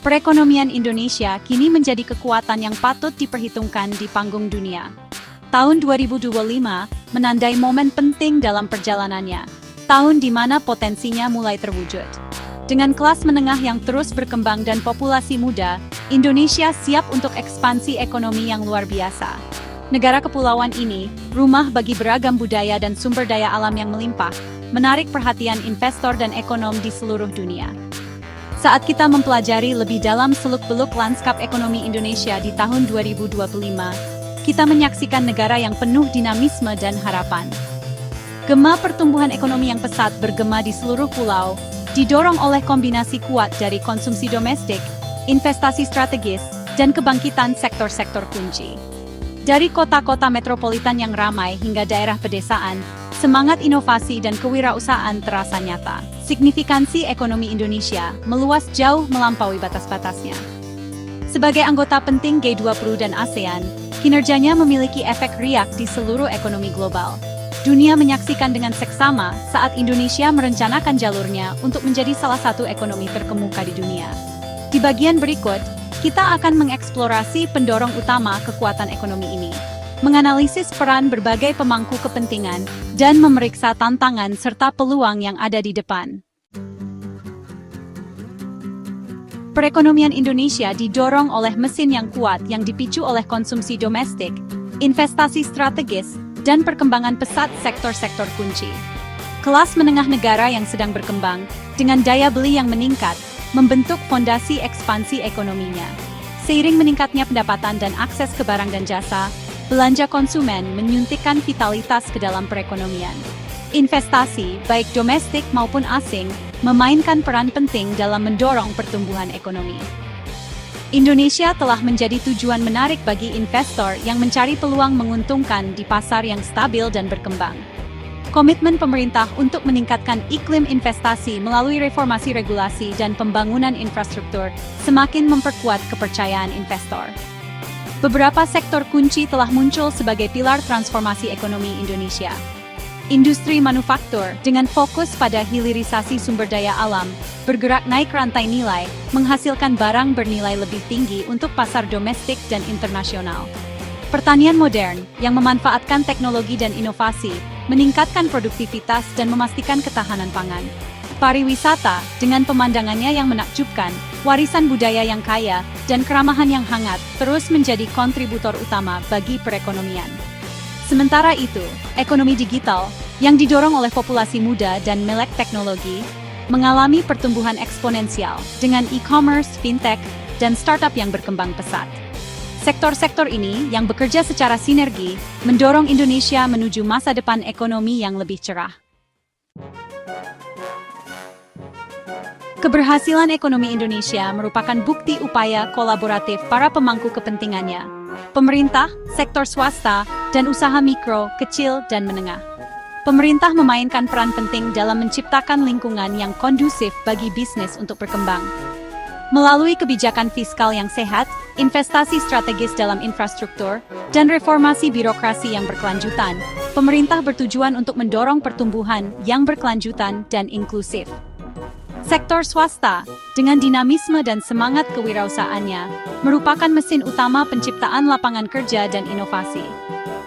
perekonomian Indonesia kini menjadi kekuatan yang patut diperhitungkan di panggung dunia. Tahun 2025 menandai momen penting dalam perjalanannya, tahun di mana potensinya mulai terwujud. Dengan kelas menengah yang terus berkembang dan populasi muda, Indonesia siap untuk ekspansi ekonomi yang luar biasa. Negara kepulauan ini, rumah bagi beragam budaya dan sumber daya alam yang melimpah, menarik perhatian investor dan ekonom di seluruh dunia. Saat kita mempelajari lebih dalam seluk-beluk lanskap ekonomi Indonesia di tahun 2025, kita menyaksikan negara yang penuh dinamisme dan harapan. Gema pertumbuhan ekonomi yang pesat bergema di seluruh pulau, didorong oleh kombinasi kuat dari konsumsi domestik, investasi strategis, dan kebangkitan sektor-sektor kunci. Dari kota-kota metropolitan yang ramai hingga daerah pedesaan, semangat inovasi dan kewirausahaan terasa nyata. Signifikansi ekonomi Indonesia meluas jauh melampaui batas-batasnya. Sebagai anggota penting G20 dan ASEAN, kinerjanya memiliki efek riak di seluruh ekonomi global. Dunia menyaksikan dengan seksama saat Indonesia merencanakan jalurnya untuk menjadi salah satu ekonomi terkemuka di dunia. Di bagian berikut, kita akan mengeksplorasi pendorong utama kekuatan ekonomi ini, menganalisis peran berbagai pemangku kepentingan, dan memeriksa tantangan serta peluang yang ada di depan. Perekonomian Indonesia didorong oleh mesin yang kuat yang dipicu oleh konsumsi domestik, investasi strategis, dan perkembangan pesat sektor-sektor kunci. Kelas menengah negara yang sedang berkembang, dengan daya beli yang meningkat, membentuk fondasi ekspansi ekonominya. Seiring meningkatnya pendapatan dan akses ke barang dan jasa, belanja konsumen menyuntikkan vitalitas ke dalam perekonomian. Investasi, baik domestik maupun asing, memainkan peran penting dalam mendorong pertumbuhan ekonomi. Indonesia telah menjadi tujuan menarik bagi investor yang mencari peluang menguntungkan di pasar yang stabil dan berkembang. Komitmen pemerintah untuk meningkatkan iklim investasi melalui reformasi regulasi dan pembangunan infrastruktur semakin memperkuat kepercayaan investor. Beberapa sektor kunci telah muncul sebagai pilar transformasi ekonomi Indonesia. Industri manufaktur dengan fokus pada hilirisasi sumber daya alam, bergerak naik rantai nilai, menghasilkan barang bernilai lebih tinggi untuk pasar domestik dan internasional. Pertanian modern yang memanfaatkan teknologi dan inovasi, meningkatkan produktivitas dan memastikan ketahanan pangan. Pariwisata dengan pemandangannya yang menakjubkan, warisan budaya yang kaya, dan keramahan yang hangat terus menjadi kontributor utama bagi perekonomian. Sementara itu, ekonomi digital yang didorong oleh populasi muda dan melek teknologi mengalami pertumbuhan eksponensial dengan e-commerce, fintech, dan startup yang berkembang pesat. Sektor-sektor ini yang bekerja secara sinergi mendorong Indonesia menuju masa depan ekonomi yang lebih cerah. Keberhasilan ekonomi Indonesia merupakan bukti upaya kolaboratif para pemangku kepentingannya, pemerintah, sektor swasta, dan usaha mikro, kecil, dan menengah. Pemerintah memainkan peran penting dalam menciptakan lingkungan yang kondusif bagi bisnis untuk berkembang. Melalui kebijakan fiskal yang sehat, investasi strategis dalam infrastruktur, dan reformasi birokrasi yang berkelanjutan, pemerintah bertujuan untuk mendorong pertumbuhan yang berkelanjutan dan inklusif. Sektor swasta, dengan dinamisme dan semangat kewirausahaannya, merupakan mesin utama penciptaan lapangan kerja dan inovasi.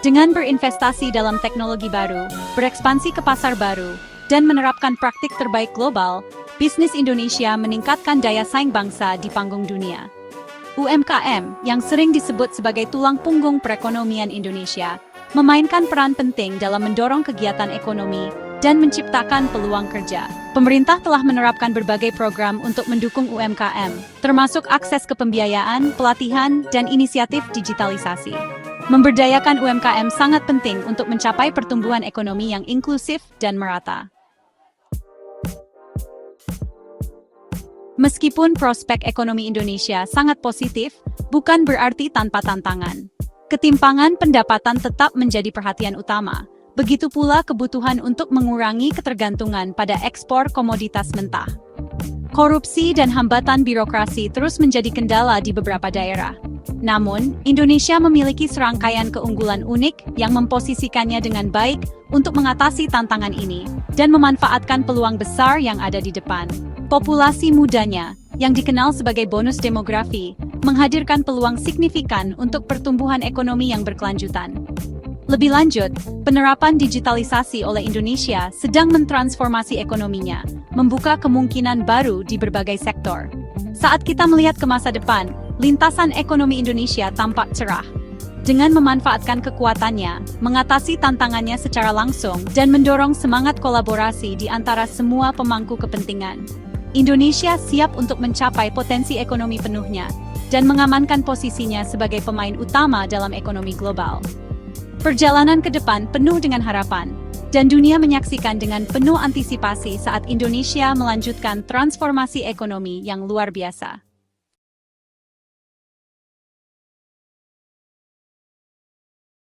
Dengan berinvestasi dalam teknologi baru, berekspansi ke pasar baru, dan menerapkan praktik terbaik global, bisnis Indonesia meningkatkan daya saing bangsa di panggung dunia. UMKM, yang sering disebut sebagai tulang punggung perekonomian Indonesia, memainkan peran penting dalam mendorong kegiatan ekonomi dan menciptakan peluang kerja. Pemerintah telah menerapkan berbagai program untuk mendukung UMKM, termasuk akses ke pembiayaan, pelatihan, dan inisiatif digitalisasi. Memberdayakan UMKM sangat penting untuk mencapai pertumbuhan ekonomi yang inklusif dan merata. Meskipun prospek ekonomi Indonesia sangat positif, bukan berarti tanpa tantangan. Ketimpangan pendapatan tetap menjadi perhatian utama. Begitu pula kebutuhan untuk mengurangi ketergantungan pada ekspor komoditas mentah. Korupsi dan hambatan birokrasi terus menjadi kendala di beberapa daerah. Namun, Indonesia memiliki serangkaian keunggulan unik yang memposisikannya dengan baik untuk mengatasi tantangan ini dan memanfaatkan peluang besar yang ada di depan. Populasi mudanya, yang dikenal sebagai bonus demografi, menghadirkan peluang signifikan untuk pertumbuhan ekonomi yang berkelanjutan. Lebih lanjut, penerapan digitalisasi oleh Indonesia sedang mentransformasi ekonominya, membuka kemungkinan baru di berbagai sektor. Saat kita melihat ke masa depan, lintasan ekonomi Indonesia tampak cerah. Dengan memanfaatkan kekuatannya, mengatasi tantangannya secara langsung, dan mendorong semangat kolaborasi di antara semua pemangku kepentingan, Indonesia siap untuk mencapai potensi ekonomi penuhnya dan mengamankan posisinya sebagai pemain utama dalam ekonomi global. Perjalanan ke depan penuh dengan harapan, dan dunia menyaksikan dengan penuh antisipasi saat Indonesia melanjutkan transformasi ekonomi yang luar biasa.